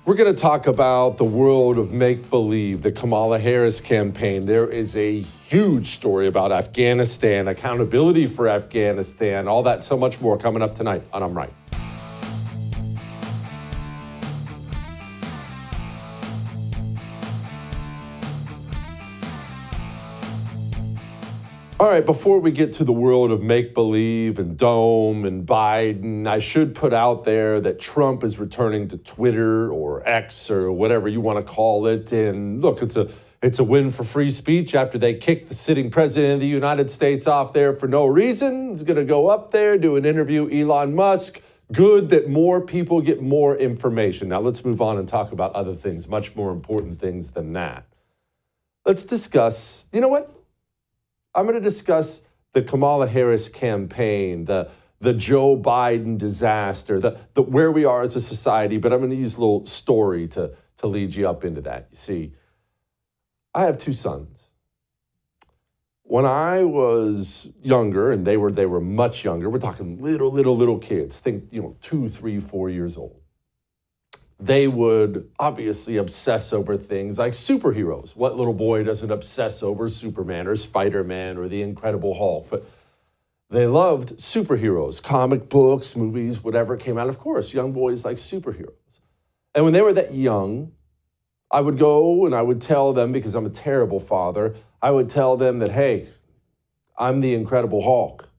We're going to talk about the world of make-believe, the Kamala Harris campaign. There is a huge story about Afghanistan, accountability for Afghanistan, all that, so much more coming up tonight on I'm Right. All right, before we get to the world of make-believe and Dome and Biden, I should put out there that Trump is returning to Twitter or X or whatever you want to call it. And look, it's a win for free speech after they kicked the sitting president of the United States off there for no reason. He's going to go up there, do an interview, Elon Musk. Good that more people get more information. Now let's move on and talk about other things, much more important things than that. Let's discuss, you know what? I'm going to discuss the Kamala Harris campaign, the Joe Biden disaster, the where we are as a society, but I'm going to use a little story to lead you up into that. You see, I have two sons. When I was younger, and they were much younger, we're talking little kids, think, 2, 3, 4 years old. They would obviously obsess over things like superheroes. What little boy doesn't obsess over Superman or Spider-Man or the Incredible Hulk? But they loved superheroes, comic books, movies, whatever came out. Of course, young boys like superheroes. And when they were that young, I would go and I would tell them, because I'm a terrible father, I would tell them that, hey, I'm the Incredible Hulk.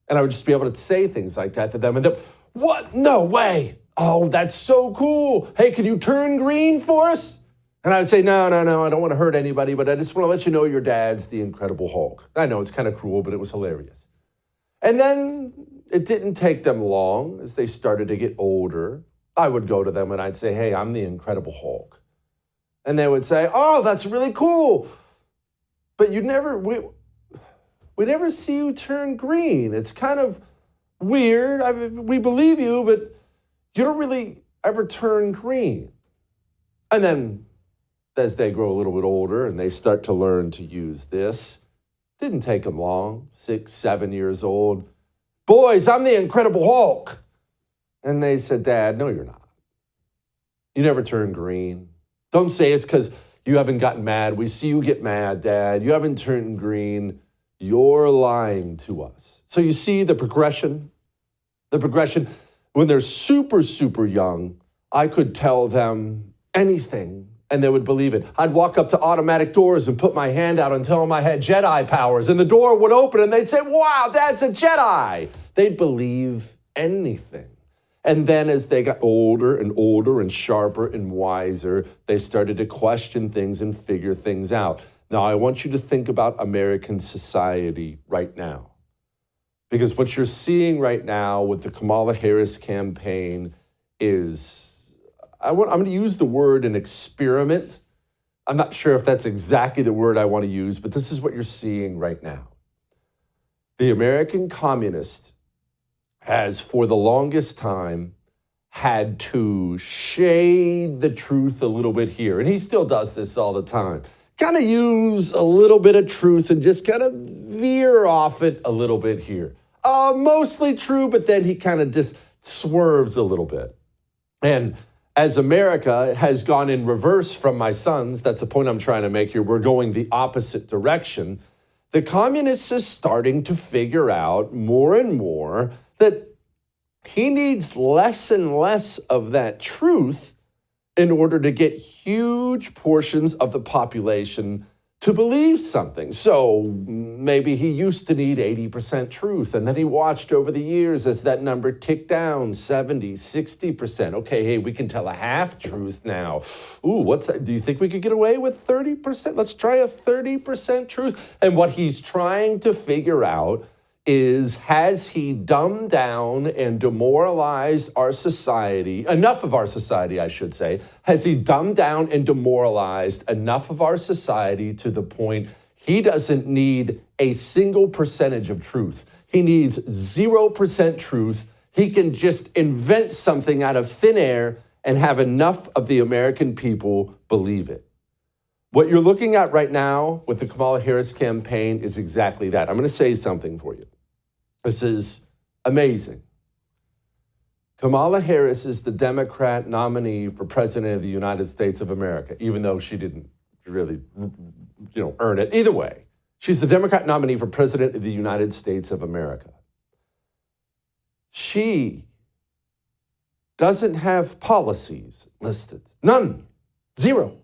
And I would just be able to say things like that to them. And they're, what? No way. Oh, that's so cool. Hey, can you turn green for us? And I would say, no, I don't want to hurt anybody, but I just want to let you know your dad's the Incredible Hulk. I know it's kind of cruel, but it was hilarious. And then it didn't take them long as they started to get older. I would go to them and I'd say, hey, I'm the Incredible Hulk. And they would say, oh, that's really cool. But we never see you turn green. It's kind of weird. We believe you, but you don't really ever turn green. And then as they grow a little bit older and they start to learn to use this, didn't take them long, 6, 7 years old. Boys, I'm the Incredible Hulk. And they said, Dad, no, you're not. You never turn green. Don't say it's because you haven't gotten mad. We see you get mad, Dad. You haven't turned green. You're lying to us. So you see the progression? The progression. When they're super, super young, I could tell them anything and they would believe it. I'd walk up to automatic doors and put my hand out and tell them I had Jedi powers, and the door would open and they'd say, wow, that's a Jedi. They'd believe anything. And then as they got older and sharper and wiser, they started to question things and figure things out. Now, I want you to think about American society right now. Because what you're seeing right now with the Kamala Harris campaign is, I'm going to use the word an experiment. I'm not sure if that's exactly the word I want to use, but this is what you're seeing right now. The American communist has, for the longest time, had to shade the truth a little bit here. And he still does this all the time. Kind of use a little bit of truth and just kind of veer off it a little bit here. Mostly true, but then he kind of just swerves a little bit. And as America has gone in reverse from my sons, that's the point I'm trying to make here, we're going the opposite direction. The communist is starting to figure out more and more that he needs less and less of that truth in order to get huge portions of the population to believe something. So maybe he used to need 80% truth, and then he watched over the years as that number ticked down, 70, 60%. Okay, hey, we can tell a half truth now. Ooh, what's that? Do you think we could get away with 30%? Let's try a 30% truth. And what he's trying to figure out is, has he dumbed down and demoralized our society, enough of our society, I should say, has he dumbed down and demoralized enough of our society to the point he doesn't need a single percentage of truth. He needs 0% truth. He can just invent something out of thin air and have enough of the American people believe it. What you're looking at right now with the Kamala Harris campaign is exactly that. I'm going to say something for you. This is amazing. Kamala Harris is the Democrat nominee for President of the United States of America, even though she didn't really, earn it. Either way, she's the Democrat nominee for President of the United States of America. She doesn't have policies listed. None. Zero.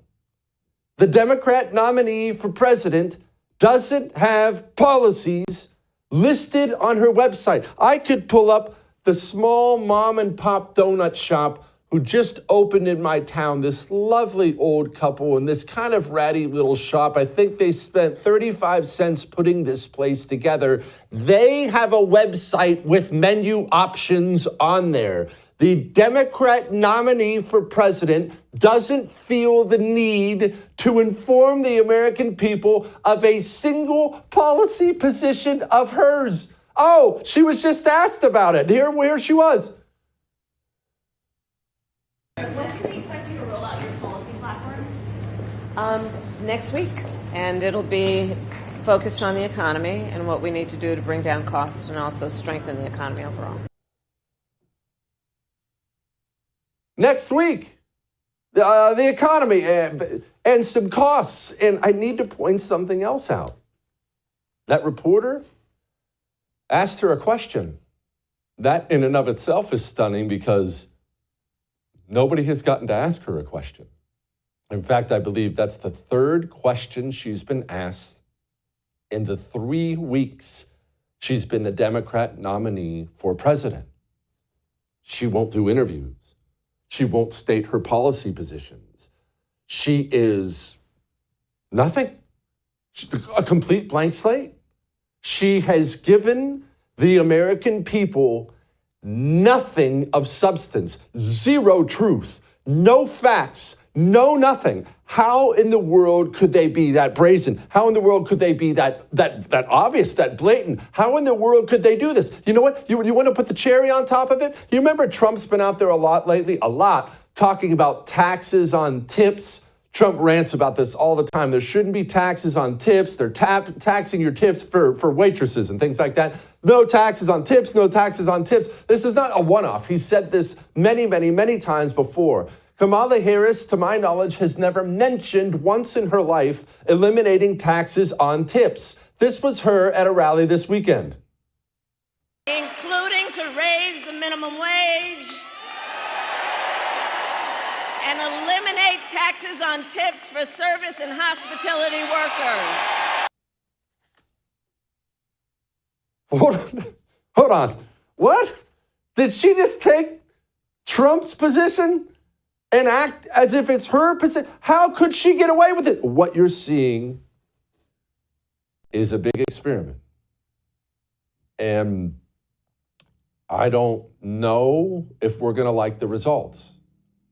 The Democrat nominee for president doesn't have policies listed on her website. I could pull up the small mom and pop donut shop who just opened in my town, this lovely old couple in this kind of ratty little shop. I think they spent 35 cents putting this place together. They have a website with menu options on there. The Democrat nominee for president doesn't feel the need to inform the American people of a single policy position of hers. Oh, she was just asked about it. Here she was. When can we expect you to roll out your policy platform? Next week, and it'll be focused on the economy and what we need to do to bring down costs and also strengthen the economy overall. Next week, the economy and some costs. And I need to point something else out. That reporter asked her a question. That in and of itself is stunning because nobody has gotten to ask her a question. In fact, I believe that's the third question she's been asked in the 3 weeks she's been the Democrat nominee for president. She won't do interviews. She won't state her policy positions. She is nothing. A complete blank slate. She has given the American people nothing of substance, zero truth, no facts, no nothing. How in the world could they be that brazen? How in the world could they be that obvious, that blatant? How in the world could they do this? You know what? You want to put the cherry on top of it? You remember Trump's been out there a lot lately, talking about taxes on tips. Trump rants about this all the time. There shouldn't be taxes on tips. They're taxing your tips for waitresses and things like that. No taxes on tips, no taxes on tips. This is not a one-off. He's said this many, many, many times before. Kamala Harris, to my knowledge, has never mentioned once in her life eliminating taxes on tips. This was her at a rally this weekend. Including to raise the minimum wage and eliminate taxes on tips for service and hospitality workers. Hold on. What? Did she just take Trump's position and act as if it's her position? How could she get away with it? What you're seeing is a big experiment. And I don't know if we're going to like the results.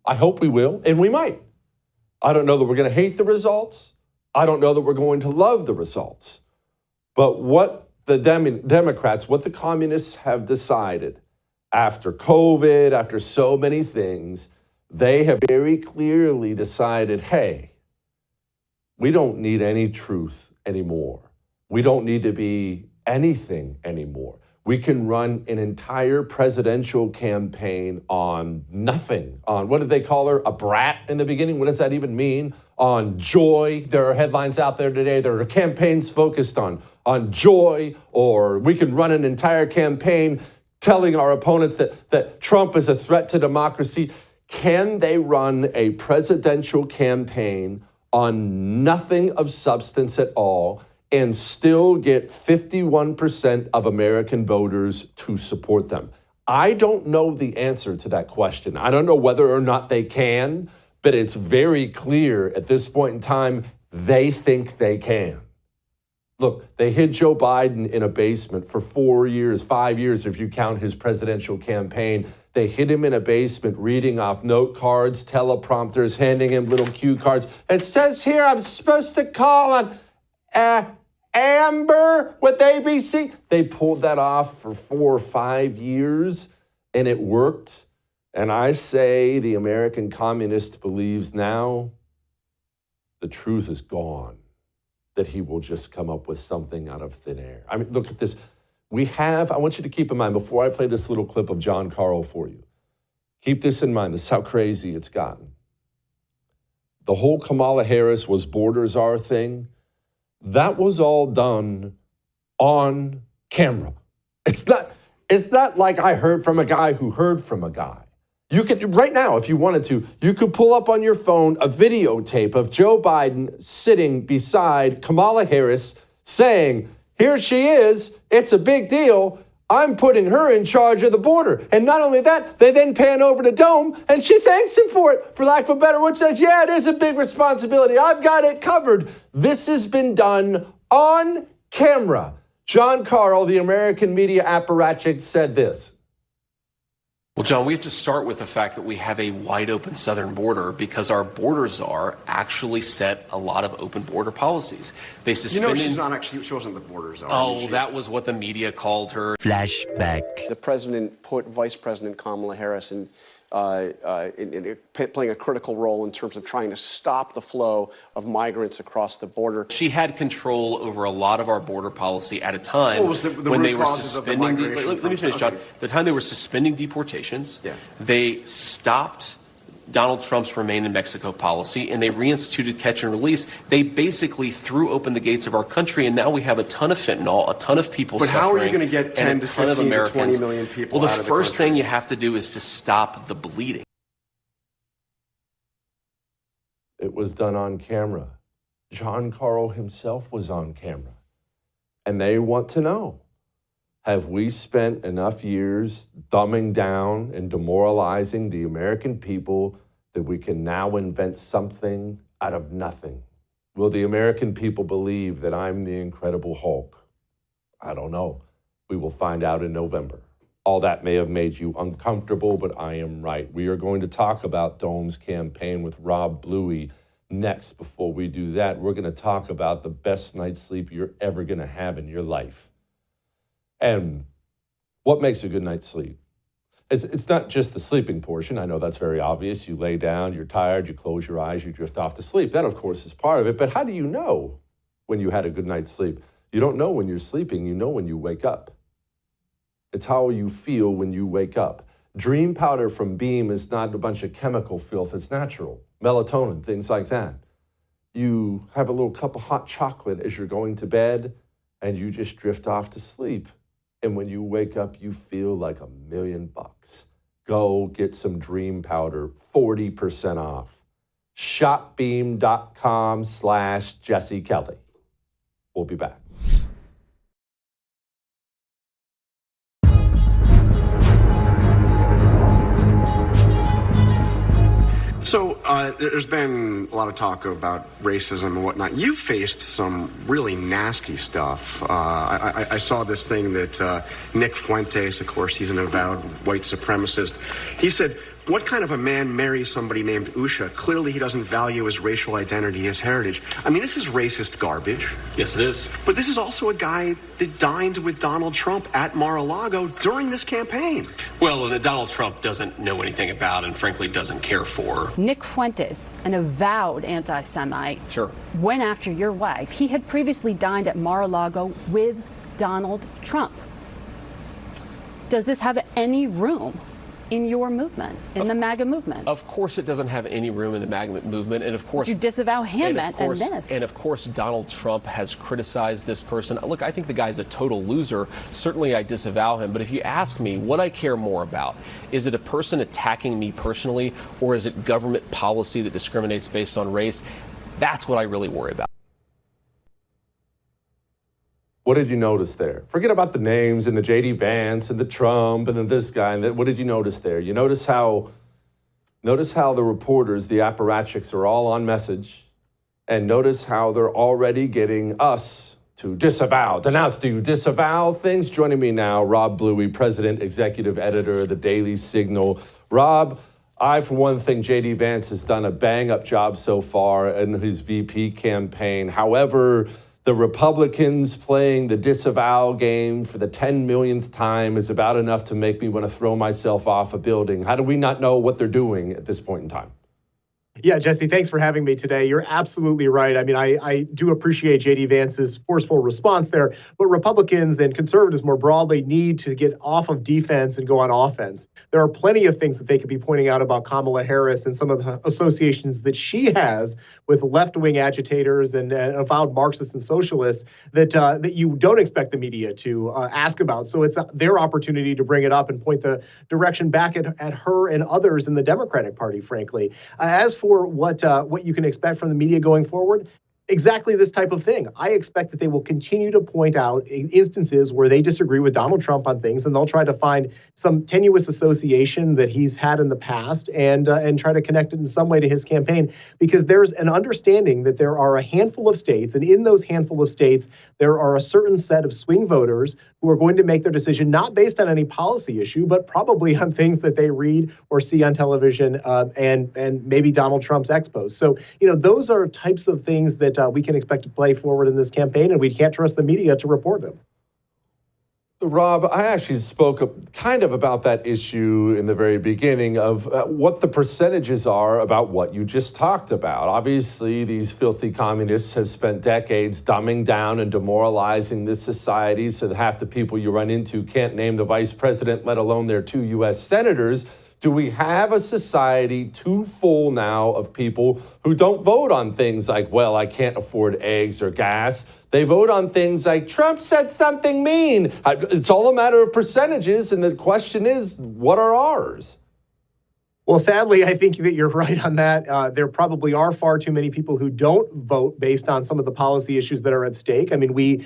I hope we will, and we might. I don't know that we're going to hate the results. I don't know that we're going to love the results. But what the Democrats, what the communists have decided after COVID, after so many things, they have very clearly decided, hey, we don't need any truth anymore. We don't need to be anything anymore. We can run an entire presidential campaign on nothing. On, what did they call her? A brat in the beginning? What does that even mean? On joy. There are headlines out there today. There are campaigns focused on joy, or we can run an entire campaign telling our opponents that Trump is a threat to democracy. Can they run a presidential campaign on nothing of substance at all and still get 51% of American voters to support them? I don't know the answer to that question. I don't know whether or not they can, but it's very clear at this point in time, they think they can. Look, they hid Joe Biden in a basement for 4 years, 5 years, if you count his presidential campaign. They hid him in a basement reading off note cards, teleprompters, handing him little cue cards. It says here I'm supposed to call on Amber with ABC. They pulled that off for 4 or 5 years, and it worked. And I say the American communist believes now the truth is gone, that he will just come up with something out of thin air. I mean, look at this. I want you to keep in mind, before I play this little clip of John Carl for you, Keep this in mind. This is how crazy it's gotten. The whole Kamala Harris was borders are thing, that was all done on camera. It's not like I heard from a guy who heard from a guy. You could, right now, if you wanted to, you could pull up on your phone a videotape of Joe Biden sitting beside Kamala Harris saying, here she is, it's a big deal, I'm putting her in charge of the border. And not only that, they then pan over to Dome, and she thanks him for it, for lack of a better word, says, yeah, it is a big responsibility. I've got it covered. This has been done on camera. John Carl, the American media apparatchik, said this. Well, John, we have to start with the fact that we have a wide open southern border because our border czar actually set a lot of open border policies. They suspended. She's not actually, she wasn't the border czar. Oh, that was what the media called her. Flashback. The president put Vice President Kamala Harris in playing a critical role in terms of trying to stop the flow of migrants across the border. She had control over a lot of our border policy at a time when they were suspending. Let me finish, John. The time they were suspending deportations, they stopped Donald Trump's Remain in Mexico policy, and they reinstituted catch and release. They basically threw open the gates of our country, and now we have a ton of fentanyl, a ton of people suffering. But how are you going to get 10 to 15 to 20 million people out of the country? Well, the first thing you have to do is to stop the bleeding. It was done on camera. John Carl himself was on camera. And they want to know, have we spent enough years dumbing down and demoralizing the American people that we can now invent something out of nothing? Will the American people believe that I'm the Incredible Hulk? I don't know. We will find out in November. All that may have made you uncomfortable, but I am right. We are going to talk about Dome's campaign with Rob Bluey next. Before we do that, we're going to talk about the best night's sleep you're ever going to have in your life. And what makes a good night's sleep? It's not just the sleeping portion. I know that's very obvious. You lay down, you're tired, you close your eyes, you drift off to sleep. That, of course, is part of it. But how do you know when you had a good night's sleep? You don't know when you're sleeping. You know when you wake up. It's how you feel when you wake up. Dream powder from Beam is not a bunch of chemical filth. It's natural. Melatonin, things like that. You have a little cup of hot chocolate as you're going to bed, and you just drift off to sleep. And when you wake up, you feel like $1,000,000. Go get some Dream Powder, 40% off. Shopbeam.com/Jesse Kelly. We'll be back. So there's been a lot of talk about racism and whatnot. You faced some really nasty stuff. I saw this thing that Nick Fuentes, of course, he's an avowed white supremacist. He said, what kind of a man marries somebody named Usha? Clearly he doesn't value his racial identity, his heritage. I mean, this is racist garbage. Yes, it is. But this is also a guy that dined with Donald Trump at Mar-a-Lago during this campaign. Well, that Donald Trump doesn't know anything about and frankly doesn't care for. Nick Fuentes, an avowed anti-Semite, went after your wife. He had previously dined at Mar-a-Lago with Donald Trump. Does this have any room in your movement, in the MAGA movement? Of course it doesn't have any room in the MAGA movement, and of course... You disavow him and this. And of course Donald Trump has criticized this person. Look, I think the guy's a total loser. Certainly I disavow him, but if you ask me what I care more about, is it a person attacking me personally, or is it government policy that discriminates based on race? That's what I really worry about. What did you notice there? Forget about the names and the J.D. Vance and the Trump and this guy. And what did you notice there? You notice how the reporters, the apparatchiks, are all on message. And notice how they're already getting us to denounce. Do you disavow things? Joining me now, Rob Bluey, president, executive editor of the Daily Signal. Rob, for one thing, J.D. Vance has done a bang-up job so far in his VP campaign. However, the Republicans playing the disavow game for the 10 millionth time is about enough to make me want to throw myself off a building. How do we not know what they're doing at this point in time? Yeah, Jesse, thanks for having me today. You're absolutely right. I mean, I do appreciate J.D. Vance's forceful response there, but Republicans and conservatives more broadly need to get off of defense and go on offense. There are plenty of things that they could be pointing out about Kamala Harris and some of the associations that she has with left-wing agitators and avowed Marxists and socialists that you don't expect the media to ask about. So it's their opportunity to bring it up and point the direction back at her and others in the Democratic Party, frankly. As for what you can expect from the media going forward, exactly this type of thing. I expect that they will continue to point out instances where they disagree with Donald Trump on things, and they'll try to find some tenuous association that he's had in the past and try to connect it in some way to his campaign, because there's an understanding that there are a handful of states, and in those handful of states, there are a certain set of swing voters who are going to make their decision not based on any policy issue, but probably on things that they read or see on television and maybe Donald Trump's expos. So, those are types of things that we can expect to play forward in this campaign, and we can't trust the media to report them. Rob, I actually spoke kind of about that issue in the very beginning of what the percentages are about what you just talked about. Obviously, these filthy communists have spent decades dumbing down and demoralizing this society so that half the people you run into can't name the vice president, let alone their 2 U.S. senators. Do we have a society too full now of people who don't vote on things like, well, I can't afford eggs or gas? They vote on things like, Trump said something mean. It's all a matter of percentages, and the question is, what are ours? Well, sadly, I think that you're right on that. There probably are far too many people who don't vote based on some of the policy issues that are at stake. I mean, we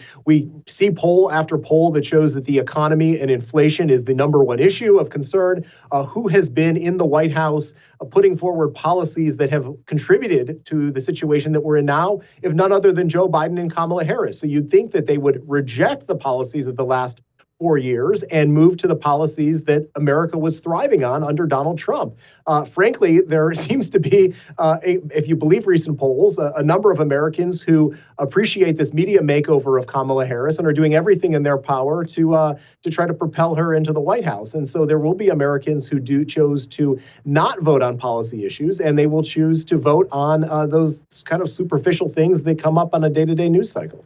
see poll after poll that shows that the economy and inflation is the number one issue of concern. Who has been in the White House putting forward policies that have contributed to the situation that we're in now, if none other than Joe Biden and Kamala Harris? So you'd think that they would reject the policies of the last 4 years and move to the policies that America was thriving on under Donald Trump. Frankly, there seems to be, if you believe recent polls, a number of Americans who appreciate this media makeover of Kamala Harris and are doing everything in their power to try to propel her into the White House. And so there will be Americans who chose to not vote on policy issues, and they will choose to vote on those kind of superficial things that come up on a day-to-day news cycle.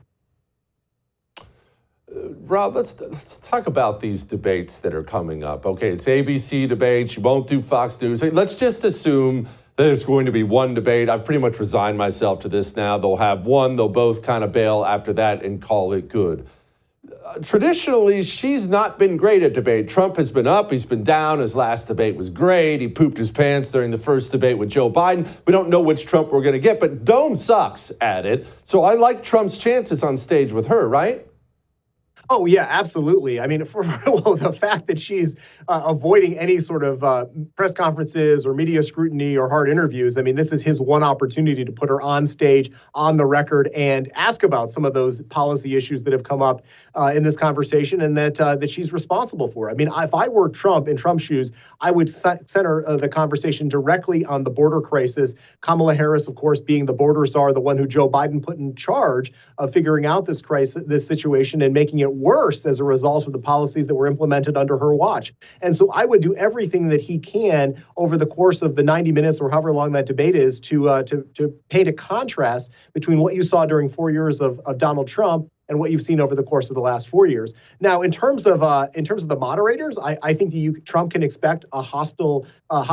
Rob, let's talk about these debates that are coming up. Okay, it's ABC debates. You won't do Fox News. Let's just assume there's going to be one debate. I've pretty much resigned myself to this now. They'll have one. They'll both kind of bail after that and call it good. Traditionally, she's not been great at debate. Trump has been up. He's been down. His last debate was great. He pooped his pants during the first debate with Joe Biden. We don't know which Trump we're going to get, but Dome sucks at it. So I like Trump's chances on stage with her, right? Oh, yeah, absolutely. I mean, the fact that she's avoiding any sort of press conferences or media scrutiny or hard interviews, I mean, this is his one opportunity to put her on stage, on the record, and ask about some of those policy issues that have come up in this conversation and that she's responsible for. I mean, if I were Trump in Trump's shoes, I would center the conversation directly on the border crisis. Kamala Harris, of course, being the border czar, the one who Joe Biden put in charge of figuring out this crisis, this situation, and making it worse as a result of the policies that were implemented under her watch. And so I would do everything that he can over the course of the 90 minutes or however long that debate is to paint a contrast between what you saw during 4 years of Donald Trump and what you've seen over the course of the last 4 years. Now, in terms of the moderators, I think that Trump can expect a hostile,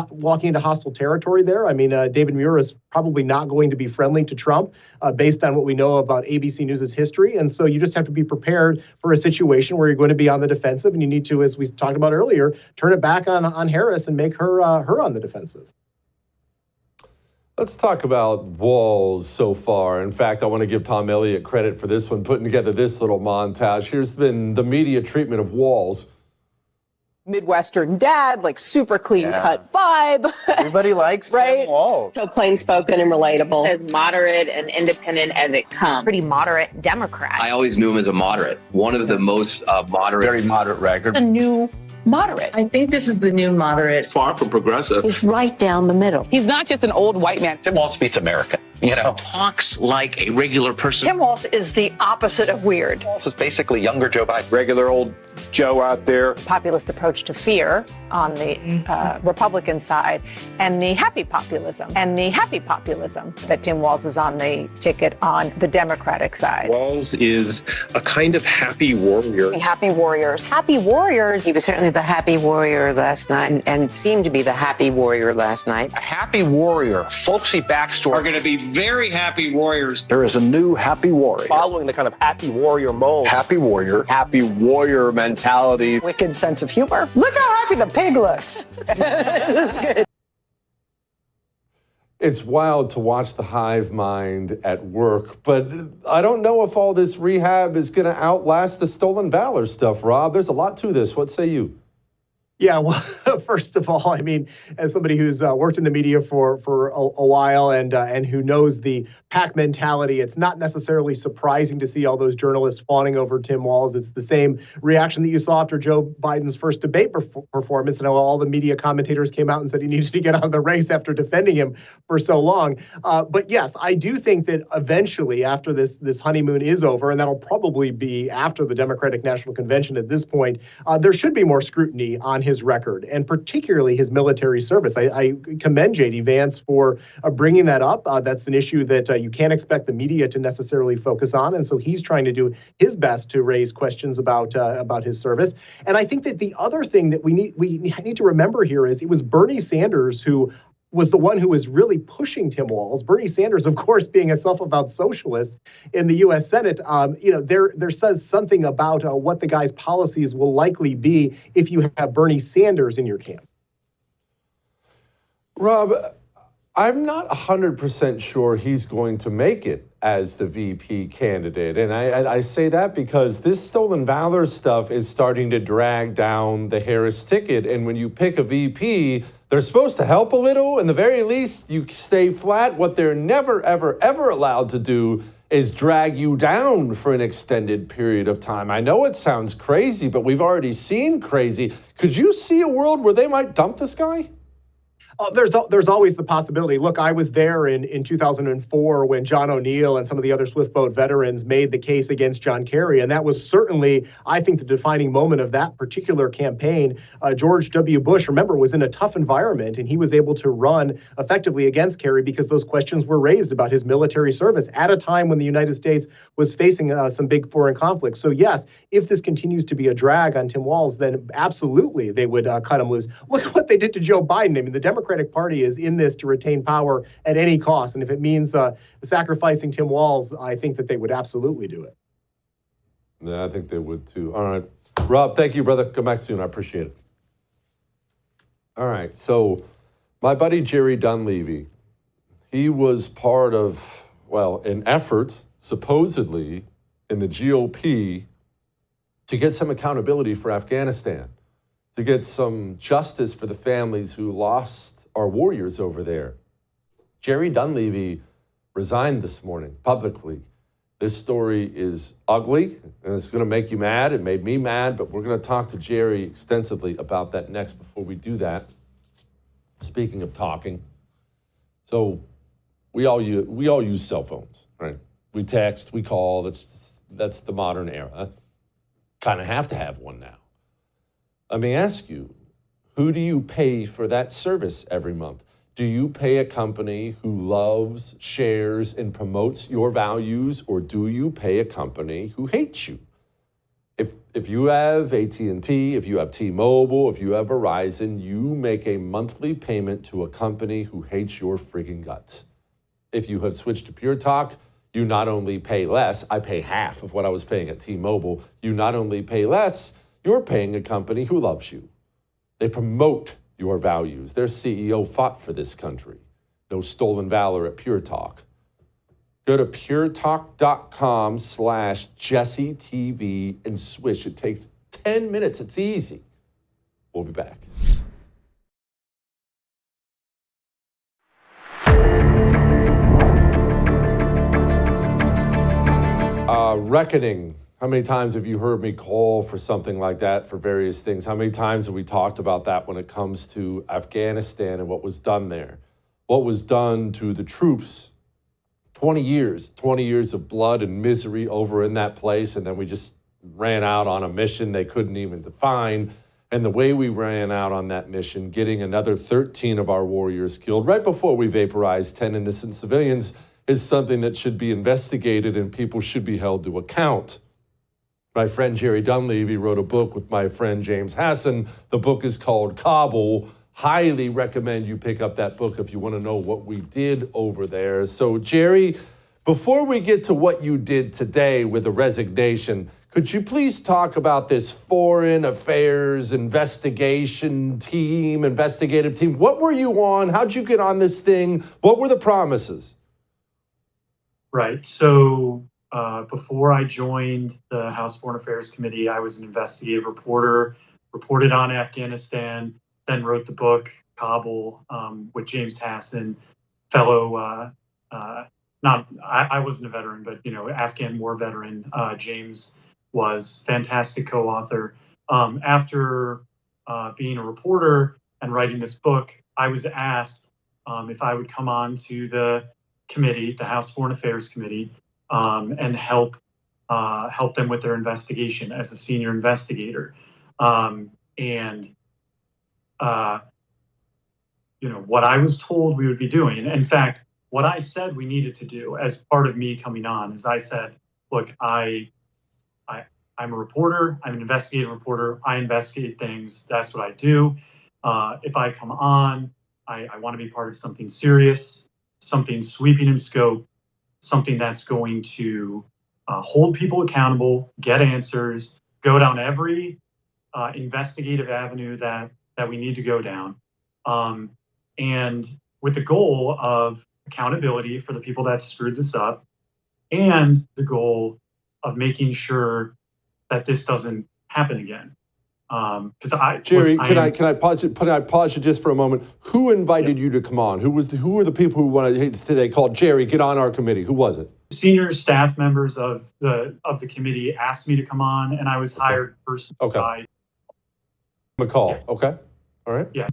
walking into hostile territory there. I mean, David Muir is probably not going to be friendly to Trump based on what we know about ABC News' history. And so you just have to be prepared for a situation where you're going to be on the defensive, and you need to, as we talked about earlier, turn it back on Harris and make her on the defensive. Let's talk about Walls so far. In fact, I want to give Tom Elliott credit for this one, putting together this little montage. Here's been the media treatment of Walls. Midwestern dad, like super clean cut vibe. Everybody likes right? Walls. So plain spoken and relatable. As moderate and independent as it comes. Pretty moderate Democrat. I always knew him as a moderate. One of the most moderate. Very moderate record. The new moderate. I think this is the new moderate. Far from progressive. He's right down the middle. He's not just an old white man. Tim Walz beats America. talks like a regular person. Tim Walz is the opposite of weird. This is basically younger Joe Biden. Regular old Joe out there. Populist approach to fear on the Republican side, and the happy populism that Tim Walz is on the ticket on the Democratic side. Walz is a kind of happy warrior. Happy warriors. Happy warriors. He was certainly the happy warrior last night and seemed to be the happy warrior last night. A happy warrior, folksy backstory, are going to be very happy warriors. There is a new happy warrior. Following the kind of happy warrior mold. Happy warrior mentality. Wicked sense of humor. Look how happy the pig looks. That's good. It's wild to watch the hive mind at work, but I don't know if all this rehab is going to outlast the stolen valor stuff, Rob. There's a lot to this. What say you? Yeah, well, first of all, I mean, as somebody who's worked in the media for a while and who knows the pack mentality, it's not necessarily surprising to see all those journalists fawning over Tim Walz. It's the same reaction that you saw after Joe Biden's first debate performance. And all the media commentators came out and said he needed to get out of the race after defending him for so long. But yes, I do think that eventually, after this honeymoon is over, and that'll probably be after the Democratic National Convention at this point, there should be more scrutiny on his record, and particularly his military service. I commend J.D. Vance for bringing that up. That's an issue that you can't expect the media to necessarily focus on, and so he's trying to do his best to raise questions about his service. And I think that the other thing that we need to remember here is it was Bernie Sanders who was the one who was really pushing Tim Walz. Bernie Sanders, of course, being a self-avowed socialist in the U.S. Senate, there says something about what the guy's policies will likely be if you have Bernie Sanders in your camp. Rob, I'm not 100% sure he's going to make it as the VP candidate. And I say that because this stolen valor stuff is starting to drag down the Harris ticket. And when you pick a VP, they're supposed to help a little. In the very least, you stay flat. What they're never, ever, ever allowed to do is drag you down for an extended period of time. I know it sounds crazy, but we've already seen crazy. Could you see a world where they might dump this guy? There's always the possibility. Look, I was there in 2004 when John O'Neill and some of the other Swift Boat veterans made the case against John Kerry, and that was certainly, I think, the defining moment of that particular campaign. George W. Bush, remember, was in a tough environment, and he was able to run effectively against Kerry because those questions were raised about his military service at a time when the United States was facing some big foreign conflicts. So yes, if this continues to be a drag on Tim Walz, then absolutely they would cut him loose. Look at what they did to Joe Biden. I mean, the Democratic Party is in this to retain power at any cost. And if it means sacrificing Tim Walz, I think that they would absolutely do it. Yeah, I think they would too. All right. Rob, thank you, brother. Come back soon. I appreciate it. All right. So my buddy Jerry Dunleavy, he was part of, an effort, supposedly, in the GOP to get some accountability for Afghanistan, to get some justice for the families who lost our warriors over there. Jerry Dunleavy resigned this morning publicly. This story is ugly, and it's going to make you mad. It made me mad, but we're going to talk to Jerry extensively about that next. Before we do that, speaking of talking, so we all use cell phones, right? We text, we call. That's the modern era. Kind of have to have one now. Let me ask you, who do you pay for that service every month? Do you pay a company who loves, shares, and promotes your values, or do you pay a company who hates you? If you have AT&T, if you have T-Mobile, if you have Verizon, you make a monthly payment to a company who hates your friggin' guts. If you have switched to Pure Talk, you not only pay less, I pay half of what I was paying at T-Mobile, you not only pay less, you're paying a company who loves you. They promote your values. Their CEO fought for this country. No stolen valor at Pure Talk. Go to puretalk.com/JesseTV and switch. It takes 10 minutes. It's easy. We'll be back. Reckoning. How many times have you heard me call for something like that for various things? How many times have we talked about that when it comes to Afghanistan and what was done there? What was done to the troops 20 years of blood and misery over in that place. And then we just ran out on a mission they couldn't even define. And the way we ran out on that mission, getting another 13 of our warriors killed right before we vaporized 10 innocent civilians, is something that should be investigated and people should be held to account. My friend Jerry Dunleavy wrote a book with my friend James Hassan. The book is called Kabul. Highly recommend you pick up that book if you want to know what we did over there. So, Jerry, before we get to what you did today with the resignation, could you please talk about this foreign affairs investigative team? What were you on? How'd you get on this thing? What were the promises? Right. So before I joined the House Foreign Affairs Committee, I was an investigative reporter, reported on Afghanistan, then wrote the book, Kabul, with James Hassan, fellow, I wasn't a veteran, but, Afghan war veteran. James was fantastic co-author. After being a reporter and writing this book, I was asked if I would come on to the committee, the House Foreign Affairs Committee, and help them with their investigation as a senior investigator. What I was told we would be doing, in fact, what I said we needed to do as part of me coming on is I said, look, I'm a reporter, I'm an investigative reporter, I investigate things, that's what I do. If I come on, I want to be part of something serious, something sweeping in scope, something that's going to hold people accountable, get answers, go down every investigative avenue that we need to go down. And with the goal of accountability for the people that screwed this up, and the goal of making sure that this doesn't happen again. Jerry, can I pause you just for a moment? Who invited you to come on? Who were the people who wanted today called Jerry, get on our committee? Who was it? Senior staff members of the committee asked me to come on, and I was hired personally by McCall. Yeah. Okay. All right. Yeah.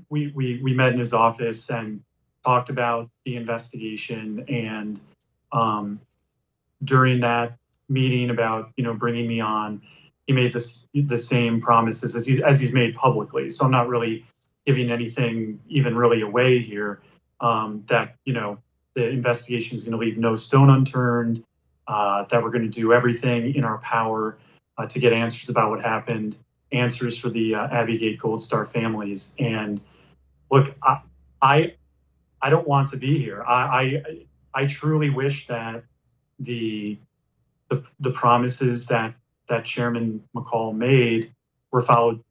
We met in his office and talked about the investigation, and during that meeting about bringing me on, he made the same promises as he's made publicly. So I'm not really giving anything even really away here. That the investigation is going to leave no stone unturned. That we're going to do everything in our power to get answers about what happened, answers for the Abbey Gate Gold Star families. And look, I don't want to be here. I truly wish that the promises that Chairman McCall made were followed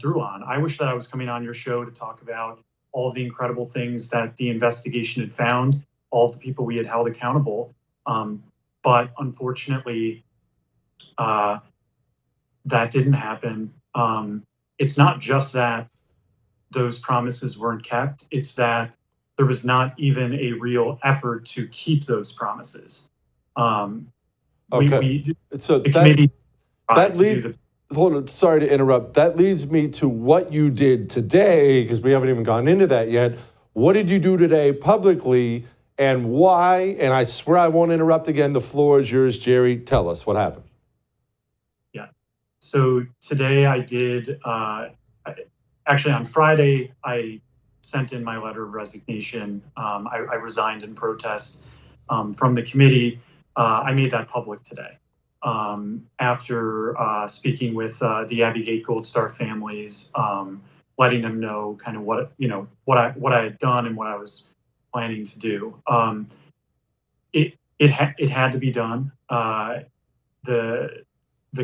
through on. I wish that I was coming on your show to talk about all of the incredible things that the investigation had found, all of the people we had held accountable. But unfortunately, that didn't happen. It's not just that those promises weren't kept, it's that there was not even a real effort to keep those promises. Okay. So hold on, sorry to interrupt. That leads me to what you did today, because we haven't even gone into that yet. What did you do today publicly, and why? And I swear I won't interrupt again. The floor is yours, Jerry. Tell us what happened. Yeah. So today I did, actually on Friday, I sent in my letter of resignation. I resigned in protest from the committee. I made that public today. After speaking with the Abbey Gate Gold Star families, letting them know kind of what I had done and what I was planning to do. It had to be done. The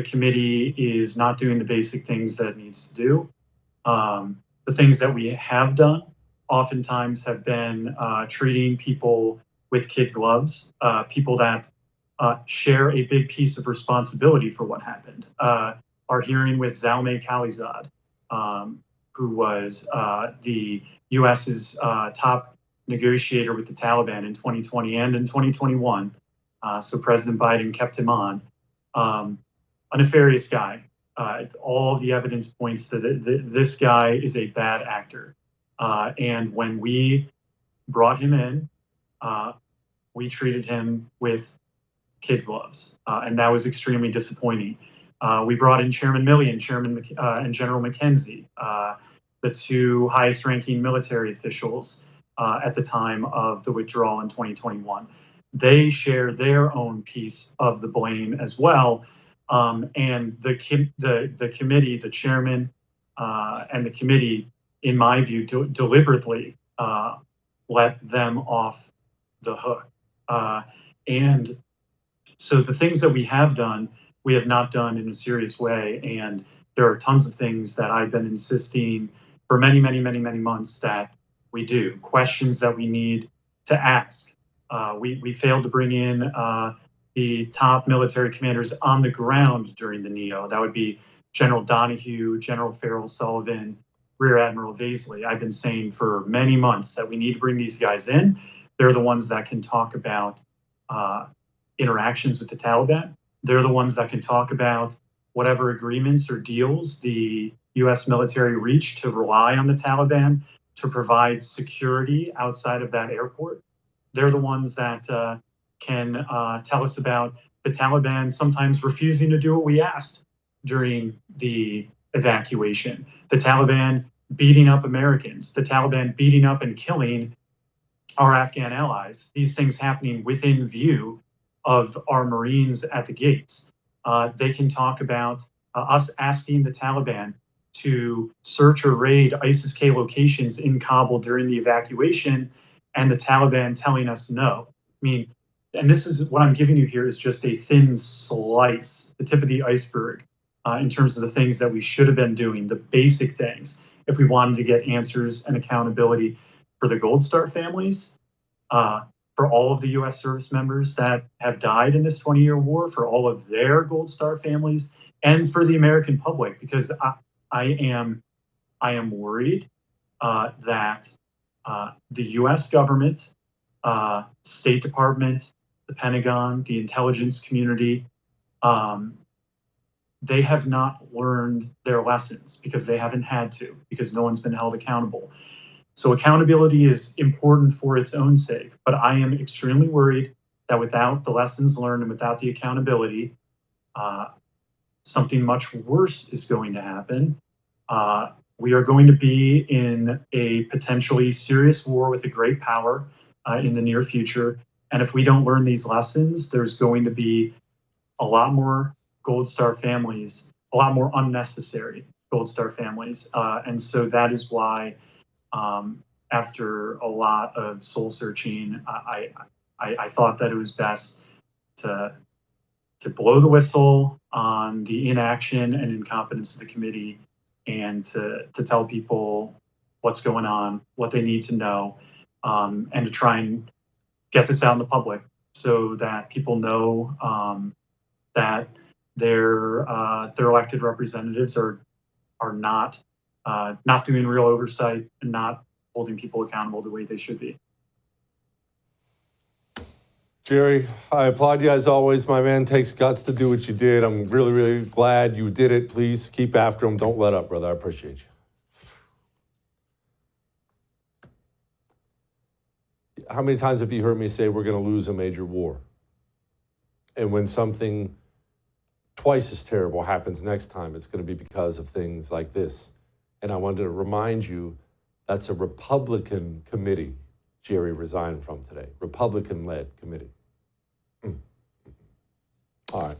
committee is not doing the basic things that it needs to do. The things that we have done oftentimes have been treating people with kid gloves, people that share a big piece of responsibility for what happened. Our hearing with Zalmay Khalilzad, who was the U.S.'s top negotiator with the Taliban in 2020 and in 2021. So President Biden kept him on. A nefarious guy. All of the evidence points to this guy is a bad actor. And when we brought him in, we treated him with kid gloves, and that was extremely disappointing. We brought in Chairman Milley and and General McKenzie, the two highest-ranking military officials at the time of the withdrawal in 2021. They share their own piece of the blame as well, and the committee, the chairman, and the committee, in my view, deliberately let them off the hook. And so the things that we have done, we have not done in a serious way. And there are tons of things that I've been insisting for many, many, many, many months that we do. Questions that we need to ask. We failed to bring in the top military commanders on the ground during the NEO. That would be General Donahue, General Farrell Sullivan, Rear Admiral Vaisley. I've been saying for many months that we need to bring these guys in. They're the ones that can talk about interactions with the Taliban. They're the ones that can talk about whatever agreements or deals the U.S. military reached to rely on the Taliban to provide security outside of that airport. They're the ones that can tell us about the Taliban sometimes refusing to do what we asked during the evacuation, the Taliban beating up Americans, the Taliban beating up and killing our Afghan allies, these things happening within view of our Marines at the gates. They can talk about us asking the Taliban to search or raid ISIS-K locations in Kabul during the evacuation, and the Taliban telling us no. I mean, and this is what I'm giving you here is just a thin slice, the tip of the iceberg, in terms of the things that we should have been doing, the basic things, if we wanted to get answers and accountability for the Gold Star families, for all of the U.S. service members that have died in this 20-year war, for all of their Gold Star families, and for the American public, because I am worried that the U.S. government, State Department, the Pentagon, the intelligence community, they have not learned their lessons because they haven't had to, because no one's been held accountable. So accountability is important for its own sake, but I am extremely worried that without the lessons learned and without the accountability, something much worse is going to happen. We are going to be in a potentially serious war with a great power in the near future. And if we don't learn these lessons, there's going to be a lot more Gold Star families, a lot more unnecessary Gold Star families. And so that is why, after a lot of soul searching, I thought that it was best to blow the whistle on the inaction and incompetence of the committee, and to tell people what's going on, what they need to know, and to try and get this out in the public so that people know that their elected representatives are not doing real oversight and not holding people accountable the way they should be. Jerry, I applaud you as always, my man. Takes guts to do what you did. I'm really, really glad you did it. Please keep after him. Don't let up, brother. I appreciate you. How many times have you heard me say we're going to lose a major war? And when something twice as terrible happens next time, it's going to be because of things like this. And I wanted to remind you, that's a Republican committee Jerry resigned from today. Republican-led committee. All right.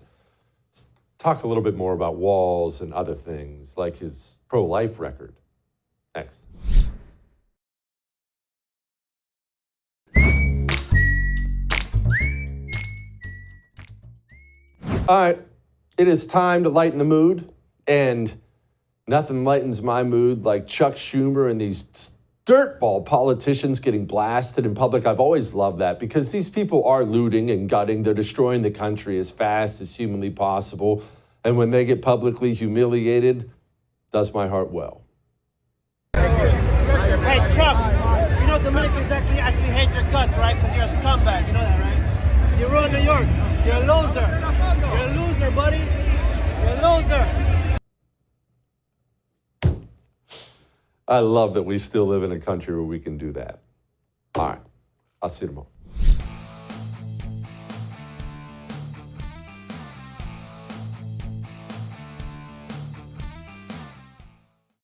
Let's talk a little bit more about Walz and other things, like his pro-life record. Next. All right. It is time to lighten the mood, and nothing lightens my mood like Chuck Schumer and these dirtball politicians getting blasted in public. I've always loved that because these people are looting and gutting. They're destroying the country as fast as humanly possible. And when they get publicly humiliated, does my heart well. Hey, Chuck, you know Dominicans actually hate your guts, right? Because you're a scumbag. You know that, right? You ruined New York. You're a loser. You're a loser, buddy. You're a loser. I love that we still live in a country where we can do that. All right. I'll see you tomorrow.